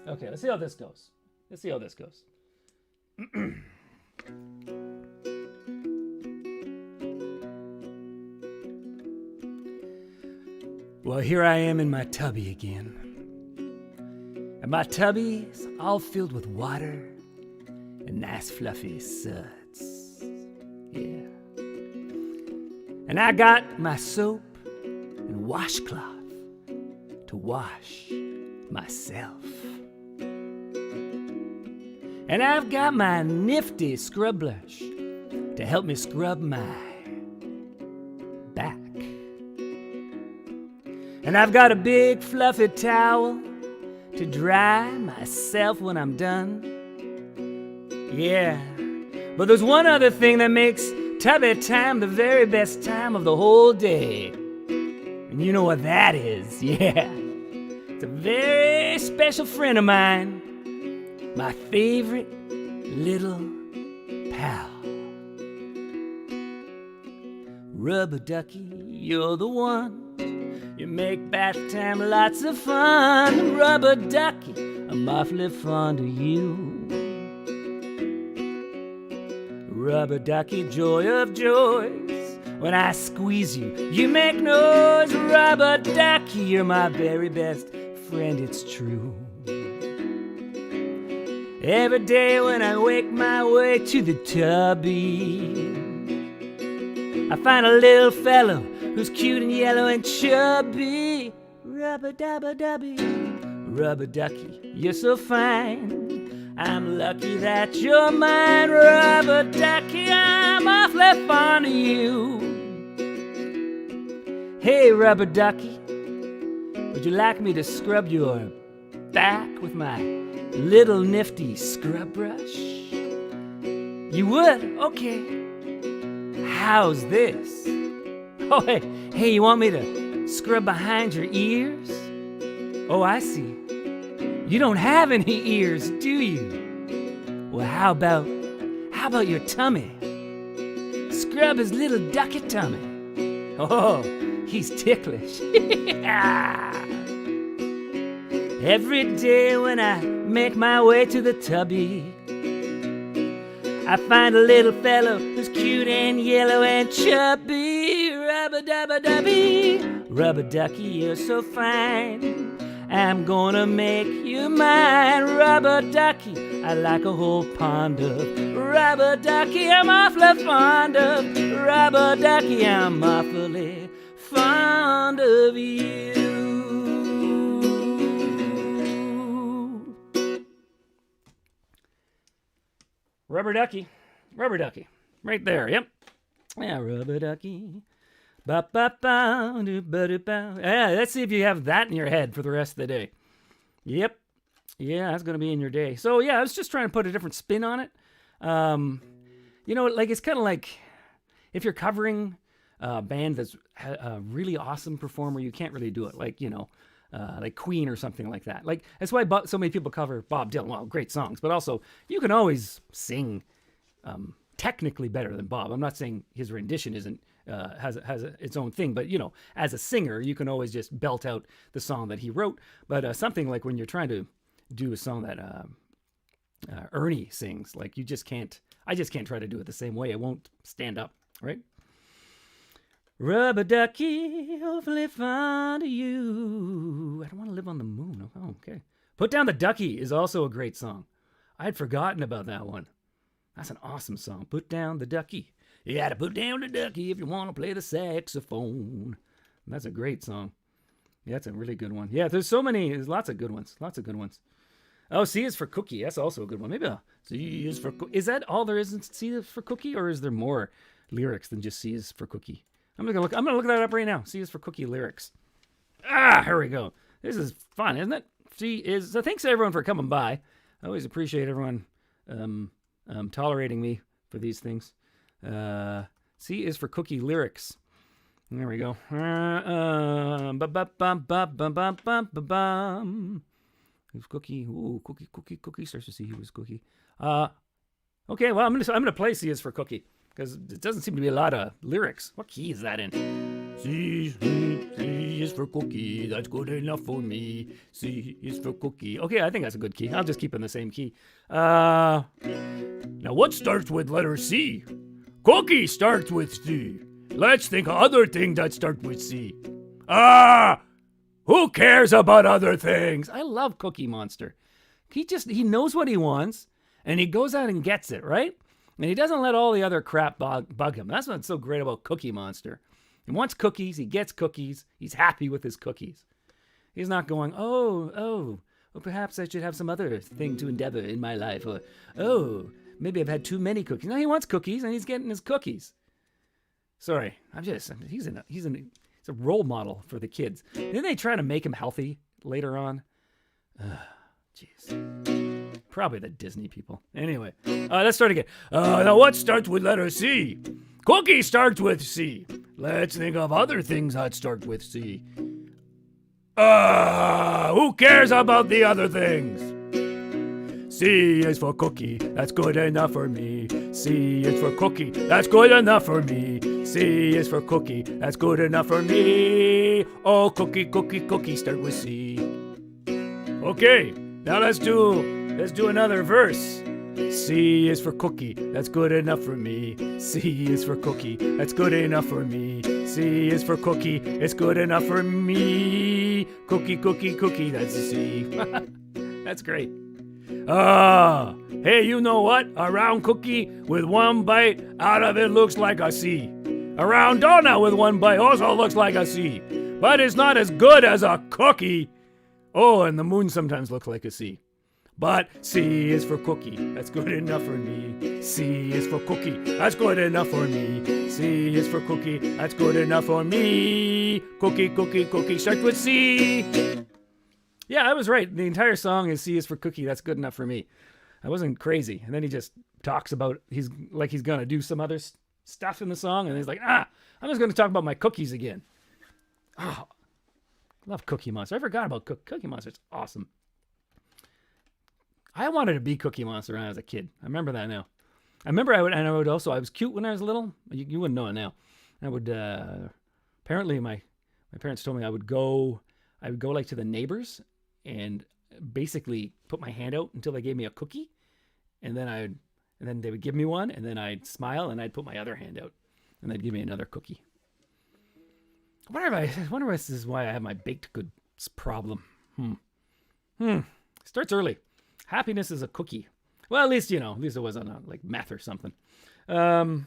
Okay, let's see how this goes. Well, here I am in my tubby again. And my tubby's all filled with water and nice fluffy suds. Yeah. And I got my soap and washcloth to wash myself. And I've got my nifty scrub brush to help me scrub my back. And I've got a big fluffy towel to dry myself when I'm done. Yeah, but there's one other thing that makes tubby time the very best time of the whole day. And you know what that is, yeah. It's a very special friend of mine. My favorite little pal. Rubber ducky, you're the one. You make bath time lots of fun. Rubber ducky, I'm awfully fond of you. Rubber ducky, joy of joys. When I squeeze you, you make noise. Rubber ducky, you're my very best friend, it's true. Every day when I wake my way to the tubby, I find a little fellow who's cute and yellow and chubby. Rubber ducky, you're so fine. I'm lucky that you're mine. Rubber ducky, I'm awfully fond of you. Hey, rubber ducky, would you like me to scrub your back with my little nifty scrub brush? You would? Okay. How's this? Oh, hey, you want me to scrub behind your ears? Oh, I see. You don't have any ears, do you? Well, how about your tummy? Scrub his little ducky tummy. Oh, he's ticklish. Every day when I make my way to the tubby, I find a little fellow who's cute and yellow and chubby. Rubber-dubber-dubby, rubber ducky, you're so fine. I'm gonna make you mine. Rubber ducky, I like a whole pond of rubber ducky. I'm awfully fond of rubber ducky. I'm awfully fond of you. Rubber Ducky. Rubber Ducky. Right there. Yep. Yeah, Rubber Ducky. Ba ba ba do ba do ba. Yeah, let's see if you have that in your head for the rest of the day. Yep. Yeah, that's gonna be in your day. So yeah, I was just trying to put a different spin on it. Like it's kind of like if you're covering a band that's a really awesome performer, you can't really do it. Like like Queen or something like that. Like that's why so many people cover Bob Dylan. Well, great songs, but also you can always sing technically better than Bob. I'm not saying his rendition isn't has its own thing, but as a singer, you can always just belt out the song that he wrote. But something like when you're trying to do a song that Ernie sings, like you just can't. I just can't try to do it the same way. It won't stand up, right? Rubber ducky, hopefully fond of you. I don't want to live on the moon. Oh, okay. Put Down the Ducky is also a great song. I'd forgotten about that one. That's an awesome song. Put down the ducky. You gotta put down the ducky if you want to play the saxophone. That's a great song. Yeah, that's a really good one. Yeah, there's lots of good ones. Lots of good ones. Oh, C is for Cookie. That's also a good one. Maybe C is for Cookie. Is that all there is in C is for Cookie, or is there more lyrics than just C is for Cookie? I'm gonna look that up right now. C is for Cookie lyrics. Here we go. This is fun, isn't it? So thanks to everyone for coming by. I always appreciate everyone tolerating me for these things. C is for Cookie lyrics. There we go. Who's Cookie? Ooh, Cookie starts to see who was Cookie. Okay, well, I'm gonna play C is for Cookie because it doesn't seem to be a lot of lyrics. What key is that in? C is for Cookie. That's good enough for me. C is for Cookie. Okay, I think that's a good key. I'll just keep in the same key. Now, what starts with letter C? Cookie starts with C. Let's think of other things that start with C. Who cares about other things? I love Cookie Monster. He knows what he wants, and he goes out and gets it, right? And he doesn't let all the other crap bug him. That's what's so great about Cookie Monster. He wants cookies. He gets cookies. He's happy with his cookies. He's not going, well, perhaps I should have some other thing to endeavor in my life. Or, maybe I've had too many cookies. No, he wants cookies, and he's getting his cookies. Sorry, he's a role model for the kids. Didn't they try to make him healthy later on? Jeez. Probably the Disney people. Anyway, let's start again. Now what starts with letter C? Cookie starts with C. Let's think of other things that start with C. Who cares about the other things? C is for Cookie, that's good enough for me. C is for Cookie, that's good enough for me. C is for Cookie, that's good enough for me. Oh, Cookie, start with C. Okay, now let's do another verse. C is for Cookie, that's good enough for me. C is for Cookie, that's good enough for me. C is for Cookie, it's good enough for me. Cookie, that's a C. That's great. Hey, you know what? A round cookie with one bite out of it looks like a C. A round donut with one bite also looks like a C. But it's not as good as a cookie. Oh, and the moon sometimes looks like a C. But C is for Cookie, that's good enough for me. C is for Cookie, that's good enough for me. C is for Cookie, that's good enough for me. Cookie, start with C. Yeah, I was right. The entire song is C is for Cookie, that's good enough for me. I wasn't crazy. And then he just talks about, he's going to do some other stuff in the song. And he's like, I'm just going to talk about my cookies again. Oh, I love Cookie Monster. I forgot about Cookie Monster. It's awesome. I wanted to be Cookie Monster when I was a kid. I remember that now. I was cute when I was little. You wouldn't know it now. I would, apparently my parents told me I would go like to the neighbors and basically put my hand out until they gave me a cookie, and then they would give me one, and then I'd smile and I'd put my other hand out, and they'd give me another cookie. I wonder if this is why I have my baked goods problem. Starts early. Happiness is a cookie. Well, at least it wasn't like meth or something. Bob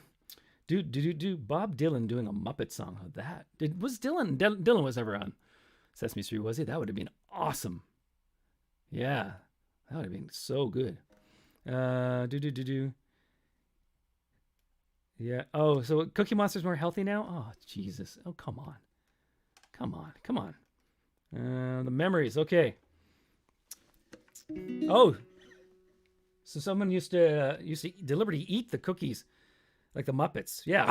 Dylan doing a Muppet song of that? Dylan was ever on Sesame Street, was he? That would have been awesome. Yeah, that would have been so good. Yeah. Oh, so Cookie Monster's more healthy now? Oh, Jesus. Oh, come on. Come on. Come on. The memories. Okay. Oh, so someone used to deliberately eat the cookies like the Muppets. Yeah.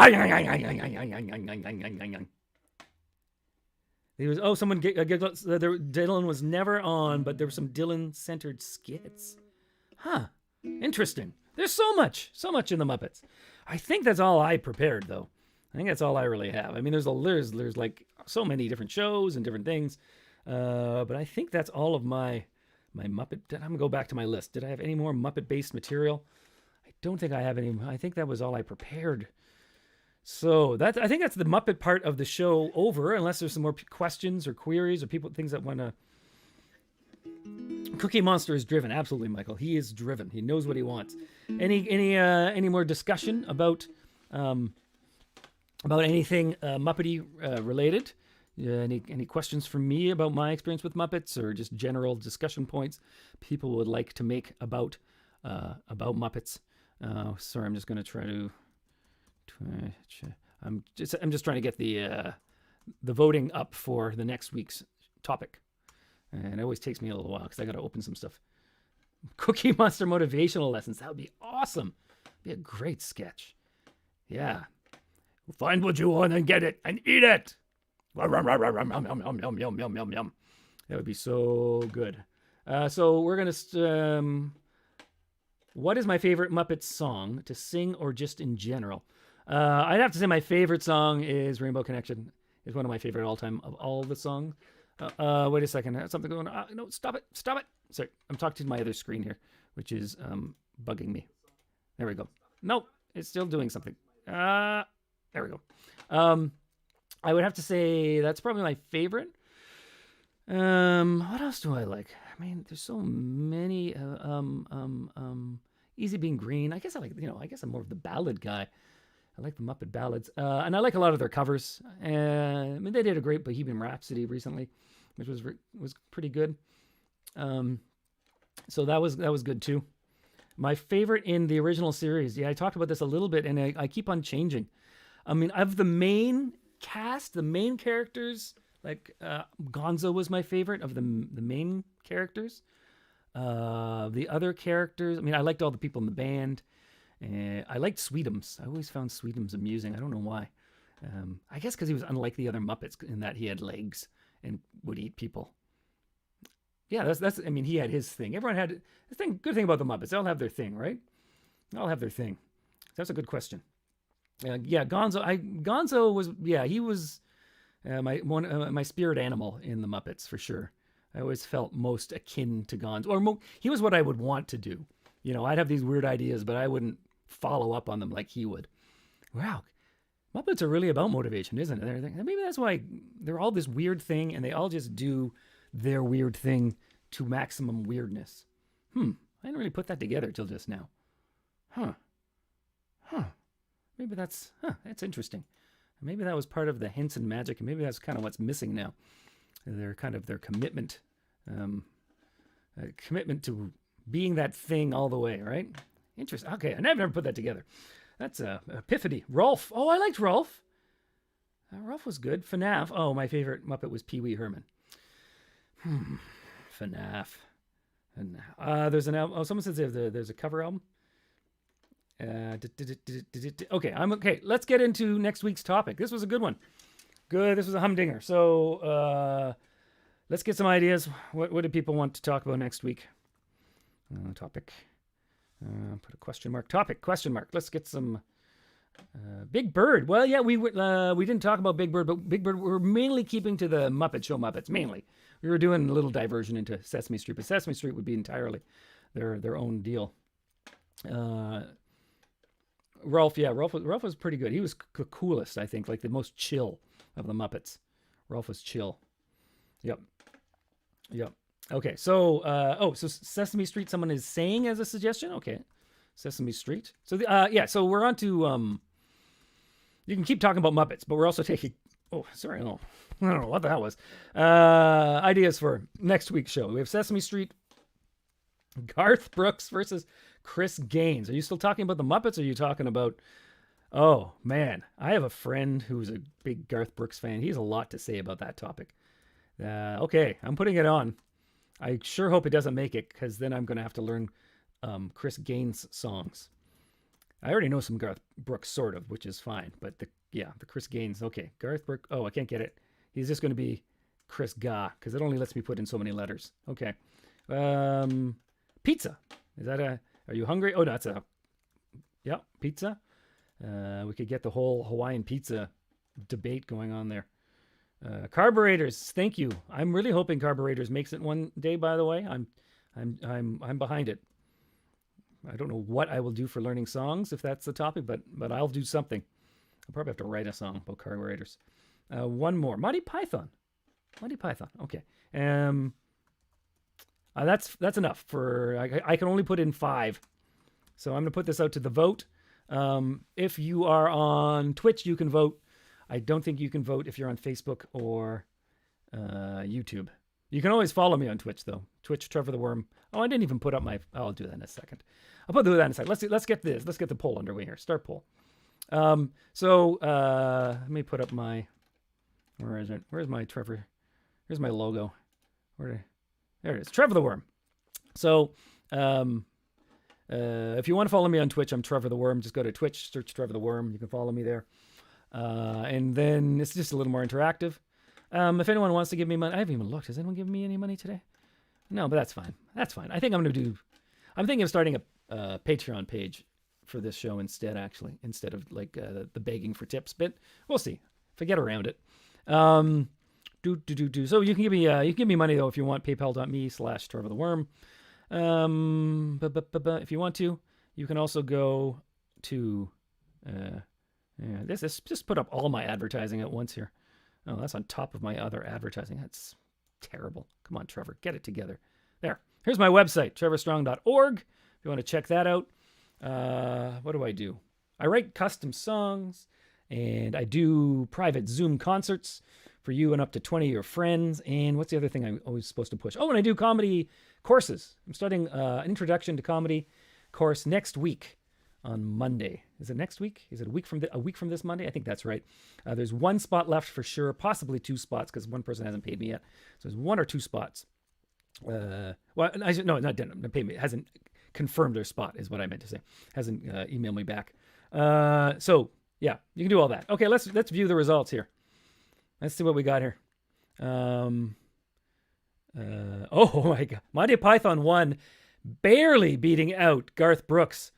He was. Oh, someone. Dylan was never on, but there were some Dylan-centered skits. Huh. Interesting. There's so much in the Muppets. I think that's all I prepared, though. I think that's all I really have. I mean, there's like so many different shows and different things, but I think that's all of my Muppet. I'm gonna go back to my list. Did I have any more Muppet-based material? I don't think I have any. I think that was all I prepared. So I think that's the Muppet part of the show over. Unless there's some more questions or queries or things that want to. Cookie Monster is driven, absolutely, Michael. He is driven. He knows what he wants. Any more discussion about anything Muppety related? Any questions from me about my experience with Muppets, or just general discussion points people would like to make about Muppets? Sorry, I'm just going to try to. I'm just trying to get the voting up for the next week's topic. And it always takes me a little while because I got to open some stuff. Cookie Monster motivational lessons. That would be awesome. Be a great sketch. Yeah. Find what you want and get it and eat it. That would be so good. So we're going to... what is my favorite Muppet song to sing or just in general? I'd have to say my favorite song is Rainbow Connection. It's one of my favorite all-time of all the songs. Wait a second. I have something going on. No, stop it. Sorry, I'm talking to my other screen here, which is bugging me. There we go. Nope, it's still doing something. There we go. I would have to say that's probably my favorite. What else do I like? I mean, there's so many. Easy Being Green. I guess I guess I'm more of the ballad guy. I like the Muppet ballads, and I like a lot of their covers. I mean, they did a great Bohemian Rhapsody recently, which was pretty good. So that was good too. My favorite in the original series, yeah, I talked about this a little bit, and I keep on changing. I mean, of the main cast, the main characters, like Gonzo was my favorite of the main characters. The other characters, I mean, I liked all the people in the band. I liked Sweetums. I always found Sweetums amusing. I don't know why. I guess because he was unlike the other Muppets in that he had legs and would eat people. Yeah, that's. I mean, he had his thing. Everyone had the thing. Good thing about the Muppets, they all have their thing, right? They all have their thing. That's a good question. Yeah, Gonzo. Gonzo was. Yeah, he was my spirit animal in the Muppets for sure. I always felt most akin to Gonzo, or he was what I would want to do. You know, I'd have these weird ideas, but I wouldn't follow up on them like he would. Wow. Muppets are really about motivation, isn't it? Maybe that's why they're all this weird thing, and they all just do their weird thing to maximum weirdness. I didn't really put that together till just now. Maybe that's interesting. Maybe that was part of the hints and magic, and maybe that's kind of what's missing now. Their commitment, commitment to being that thing all the way, right? Interesting. Okay, I've never put that together. That's epiphany. Rolf. Oh, I liked Rolf. Rolf was good. FNAF. Oh, my favorite Muppet was Pee Wee Herman. FNAF. And there's an album. Oh, someone says there's a cover album. Okay, I'm okay. Let's get into next week's topic. This was a good one. Good. This was a humdinger. So let's get some ideas. What do people want to talk about next week? Topic. Put a question mark. Topic. Question mark. Let's get some. Big Bird. Well, yeah, we didn't talk about Big Bird, but Big Bird, we're mainly keeping to the Muppet Show Muppets. Mainly, we were doing a little diversion into Sesame Street, but Sesame Street would be entirely their own deal. Rolf, yeah, Rolf was pretty good. He was the coolest, I think, like the most chill of the Muppets. Rolf was chill. Yep. Okay, so so Sesame Street, someone is saying as a suggestion. Okay, Sesame Street. So so we're on to you can keep talking about Muppets, but we're also taking. Oh, sorry, I don't know what the hell was. Ideas for next week's show. We have Sesame Street. Garth Brooks versus Chris Gaines. Are you still talking about the Muppets, or are you talking about Oh, man. I have a friend who's a big Garth Brooks fan. He has a lot to say about that topic. Okay, I'm putting it on. I sure hope it doesn't make it, because then I'm going to have to learn Chris Gaines songs. I already know some Garth Brooks, sort of, which is fine. But the Chris Gaines. Okay, Garth Brooks. Oh, I can't get it. He's just going to be Chris Ga, because it only lets me put in so many letters. Okay. Pizza. Is that a... Are you hungry? Oh, no, that's a... Yeah, pizza. We could get the whole Hawaiian pizza debate going on there. Carburetors, thank you. I'm really hoping Carburetors makes it one day. By the way, I'm behind it. I don't know what I will do for learning songs if that's the topic, but I'll do something. I'll probably have to write a song about carburetors. One more, Monty Python. Monty Python. Okay. That's enough for. I can only put in 5, so I'm gonna put this out to the vote. If you are on Twitch, you can vote. I don't think you can vote if you're on Facebook or YouTube. You can always follow me on Twitch, though. Twitch, Trevor the Worm. Oh, I didn't even put up my... I'll do that in a second. I'll put that in a second. Let's get this. Let's get the poll underway here. Start poll. Let me put up my... Where is it? Where's my Trevor? Here's my logo. There it is. Trevor the Worm. So, if you want to follow me on Twitch, I'm Trevor the Worm. Just go to Twitch, search Trevor the Worm. You can follow me there. And then it's just a little more interactive. If anyone wants to give me money, I haven't even looked. Has anyone given me any money today? No, but that's fine. That's fine. I'm thinking of starting a Patreon page for this show instead of like the begging for tips. But we'll see if I get around it. So you can give me money though if you want. PayPal.me/Trevor the Worm. But if you want to, you can also go to this just put up all my advertising at once here. Oh, that's on top of my other advertising. That's terrible. Come on, Trevor, get it together. There. Here's my website, trevorstrong.org. If you want to check that out. What do? I write custom songs, and I do private Zoom concerts for you and up to 20 of your friends. And what's the other thing I'm always supposed to push? Oh, and I do comedy courses. I'm starting an introduction to comedy course next week on Monday. Is it next week? Is it a week from this Monday? I think that's right. There's 1 spot left for sure, possibly 2 spots because one person hasn't paid me yet. So there's 1 or 2 spots. Not paid me. Hasn't confirmed their spot is what I meant to say. Hasn't emailed me back. So yeah, you can do all that. Okay, let's view the results here. Let's see what we got here. Oh my God, Monty Python won, barely beating out Garth Brooks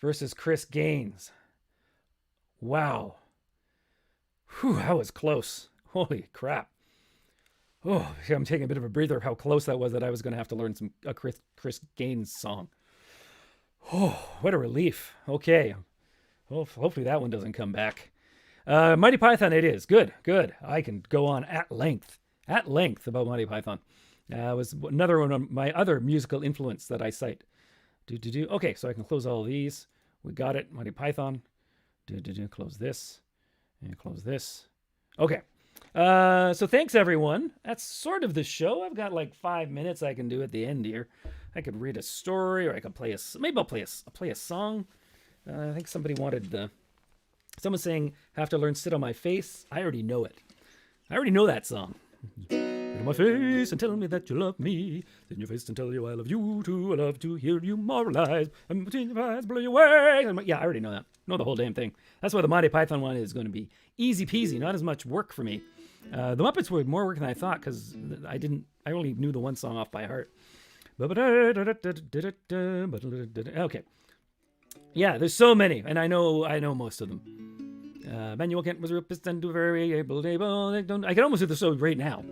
versus Chris Gaines. Wow. Whew, that was close. Holy crap. Oh, I'm taking a bit of a breather how close that was that I was going to have to learn a Chris Gaines song. Oh, what a relief. Okay. Well, hopefully that one doesn't come back. Monty Python it is. Good. I can go on at length about Monty Python. Was another one of my other musical influence that I cite. Okay, so I can close all of these. We got it. Monty Python. Close this. And close this. Okay. So thanks, everyone. That's sort of the show. I've got like 5 minutes I can do at the end here. I could read a story, or I could maybe I'll play a song. I think somebody wanted someone's saying, have to learn Sit on My Face. I already know it. I already know that song. Sit on my face and tell me that you love me. Sit in your face and tell you I love you too. I love to hear you moralize. And between your eyes blow you away. Yeah, I already know that. Know the whole damn thing. That's why the Monty Python one is going to be easy peasy. Not as much work for me. The Muppets were more work than I thought because I only knew the one song off by heart. Okay. Yeah, there's so many, and I know most of them. Manuel Kent was a rapist and very able. I can almost do the show right now.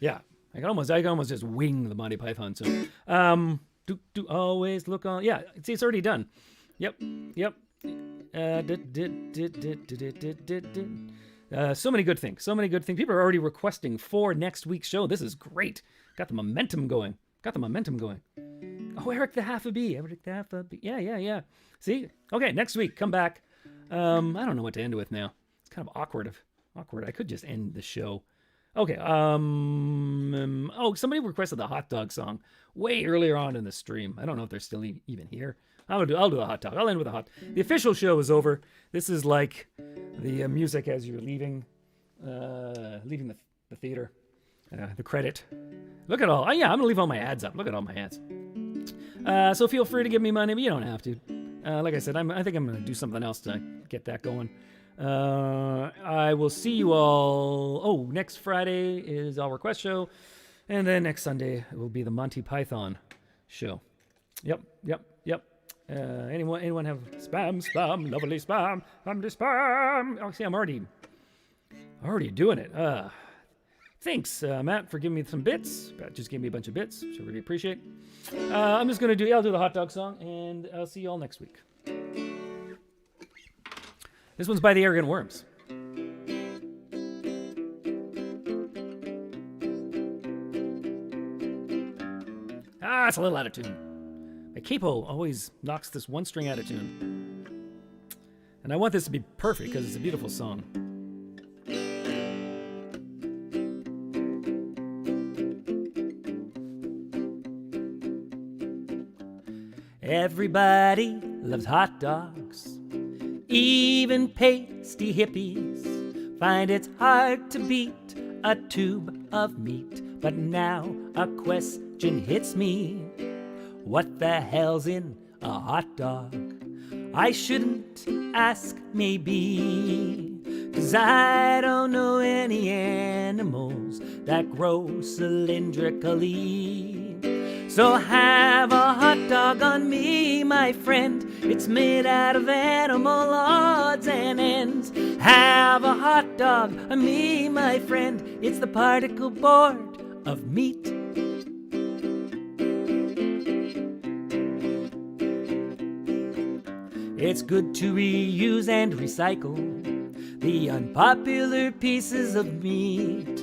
Yeah, I can almost just wing the Monty Python song. Do always look on. Yeah, see, it's already done. Yep. So many good things. People are already requesting for next week's show. This is great. Got the momentum going. Oh, Eric the Half a Bee. Yeah. See? Okay, next week, come back. I don't know what to end with now. It's kind of awkward. I could just end the show. Okay. Somebody requested the hot dog song way earlier on in the stream. I don't know if they're still even here. I'll do a hot dog. I'll end with a hot. The official show is over. This is like the music as you're leaving the theater. The credit. Look at all. Oh, yeah, I'm gonna leave all my ads up. Look at all my ads. So feel free to give me money, but you don't have to. Like I said, I think I'm gonna do something else to get that going. I will see you all. Oh, next Friday is our request show, and then next Sunday it will be the Monty Python show. Yep. Anyone have spam, lovely spam, spam. Oh, see, I'm already doing it. Thanks, Matt, for giving me some bits. Matt just gave me a bunch of bits, which I really appreciate. I'm just gonna I'll do the hot dog song, and I'll see you all next week. This one's by the Arrogant Worms. It's a little out of tune. My capo always knocks this one string out of tune. And I want this to be perfect because it's a beautiful song. Everybody loves hot dogs. Even pasty hippies find it's hard to beat a tube of meat. But now a question hits me. What the hell's in a hot dog? I shouldn't ask, maybe, 'cause I don't know any animals that grow cylindrically. So have a hot dog on me, my friend. It's made out of animal odds and ends. Have a hot dog on me, my friend. It's the particle board of meat. It's good to reuse and recycle the unpopular pieces of meat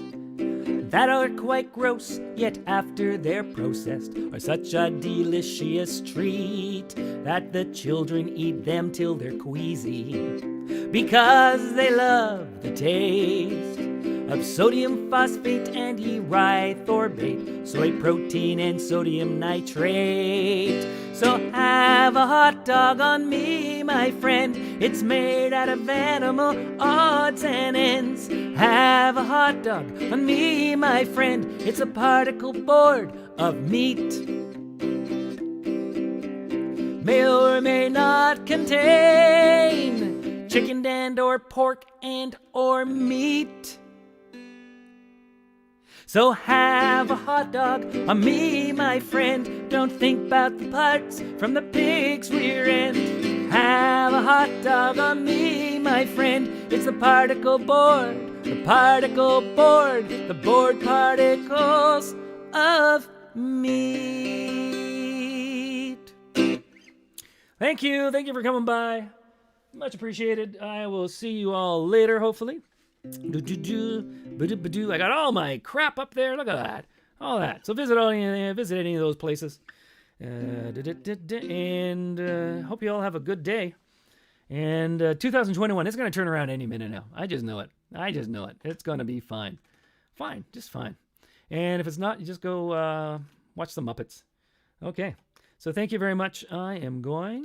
that are quite gross, yet after they're processed are such a delicious treat that the children eat them till they're queasy because they love the taste of sodium phosphate and erythorbate, soy protein and sodium nitrate. So have a hot dog on me, my friend. It's made out of animal odds and ends. Have a hot dog on me, my friend. It's a particle board of meat. May or may not contain chicken and or pork and or meat. So have a hot dog on me, my friend. Don't think about the parts from the pig's rear end. Have a hot dog on me, my friend. It's the particle board, the particle board, the board particles of meat. Thank you for coming by. Much appreciated. I will see you all later, hopefully. I got all my crap up there. Look at that. All that. So visit any of those places. And hope you all have a good day. And 2021 is going to turn around any minute now. I just know it. It's going to be fine. Just fine. And if it's not, you just go watch the Muppets. Okay. So thank you very much. I am going